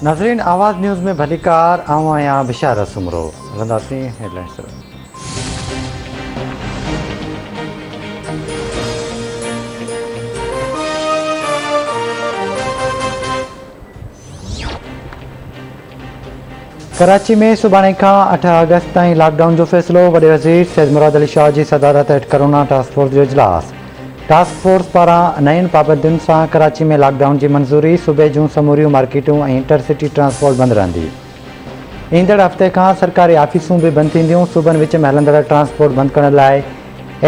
नाज़रीन, आवाज़ न्यूज़ में भलीकार आऊं आहियां बिशारत सुमरो। हलंदासीं हेडलाइंस तरफ़। कराची में सुभाणे खां 8 अगस्त ताईं लॉकडाउन जो फ़ैसिलो। वॾे वज़ीर सैयद मुराद अली शाह जी सदारत हेठि कोरोना टास्क फोर्स जो इजलास। टास्क फोर्स पारां नयुनि पाबंदियुनि सां कराची में लॉकडाउन जी मंज़ूरी। सूबे जूं समूरियूं मार्केटूं ऐं इंटरसिटी ट्रांसपोर्ट बंदि रहंदी। ईंदड़ हफ़्ते खां सरकारी ऑफिसूं बि बंदि थींदियूं। सूबनि विच में हलंदड़ ट्रांसपोर्ट बंदि करण लाइ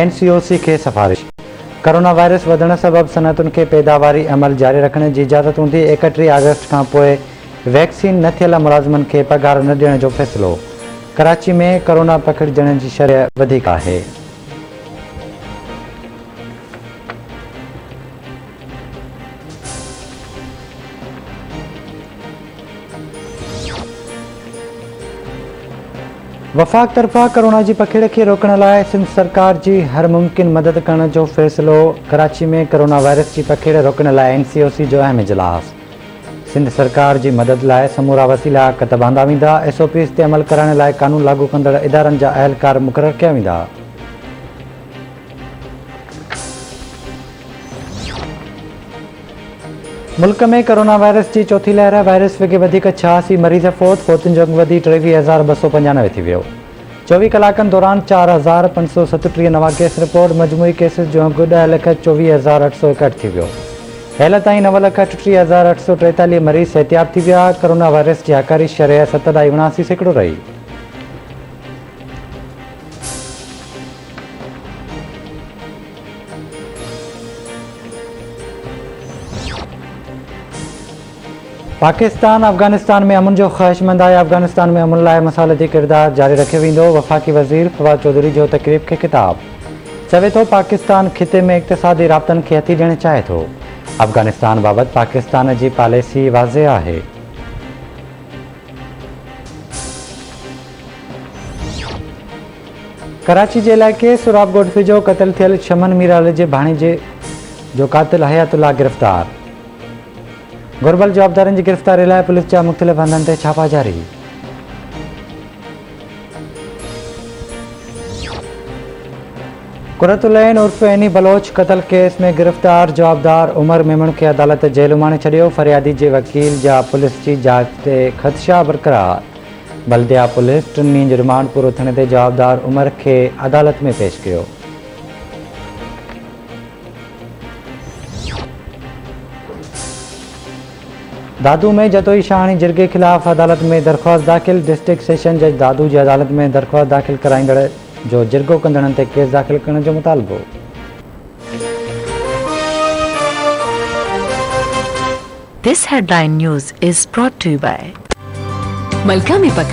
NCOC खे सिफ़ारिश। कोरोना वायरस वधण सबबि सनअतुनि खे पैदावारी अमल जारी रखण जी इजाज़त हूंदी। 31 अगस्त खां पोइ वैक्सीन न थियल मुलाज़िमनि खे पघार न ॾियण जो फ़ैसिलो। कराची में कोरोना पकड़जण जी शरह वधीक आहे। वफ़ाक़ तरफ़ां कोरोना जी पखेड़ खे रोकण लाइ सिंध सरकार जी हर मुमकिन मदद करण जो फ़ैसिलो। कराची में कोरोना वायरस जी पखेड़ रोकण लाइ NCOC जो अहम इजलास। सिंध सरकार जी मदद लाइ समूरा वसीला कत बांधा वेंदा। SOPs ते अमल करण लाइ क़ानून लागू कंदड़ इदारनि जा अहलकार मुक़ररु कया वेंदा। मुल्क में कोरोना वायरस जी चौथी लहर। वायरस विघे वधीक 86 मरीज़ फ़ौत। फ़ौतुनि जो अघु वधी 23,295 थी वियो। 24 कलाकनि दौरान 4,537 नवां केस रिपोर्ट। मजमूई केसिस जो अघु 10,24,861 थी वियो। हेल ताईं 9,38,843 मरीज़ सिहतियाब थी विया। कोरोना वायरस जी हकारी शरह 7.79% रही। पाकिस्तान अफ़गानिस्तान में अमन जो ख़्वाहिशमंद आहे। अफ़गानिस्तान में अमन लाइ मसालती किरदारु जारी रखियो वेंदो। वफ़ाक़ी वज़ीर फवाद चौधरी जो तक़रीब खे ख़िताब। चवे थो पाकिस्तान ख़िते में इक़्तिसादी राब्तनि खे हथी ॾियणु चाहे थो। अफ़गानिस्तान बाबति पाकिस्तान जी पॉलिसी वाज़े आहे। कराची जे इलाइक़े सुराब गोडफ़ी जो क़त्ल थियल शमन मीराले जे भाणेजे जो क़ातिल हयातुल्लाह गिरफ़्तार। घुर्बल जवाबदारनि जी गिरफ़्तारी लाइ पुलिस जा मुख़्तलिफ़ हंधनि ते छापा जारी। कुरतुलैन उर्फ़ एनी बलोच क़त्ल केस में गिरफ़्तार जवाबदार उमर मेमण खे अदालत जेल माणे छॾियो। फ़रियादी जे वकील जा पुलिस जी जाच ते ख़दशा बरक़रार। बल्दिया पुलिस 3 ॾींहनि जो रिमांड पूरो थियण ते जवाबदार उमर खे अदालत में पेश कयो। दादू में जतोई शाहाणी जिरगे ख़िलाफ़ अदालत में दरख़्वास्त दाख़िल। डिस्ट्रिक्ट सेशन जज दादू जी अदालत में दरख़्वास्त दाख़िल कराईंदड़ जो जिरगो कंदड़नि ते केस दाख़िल करण जो मुतालबो। This headline news is brought to you by Malka में पका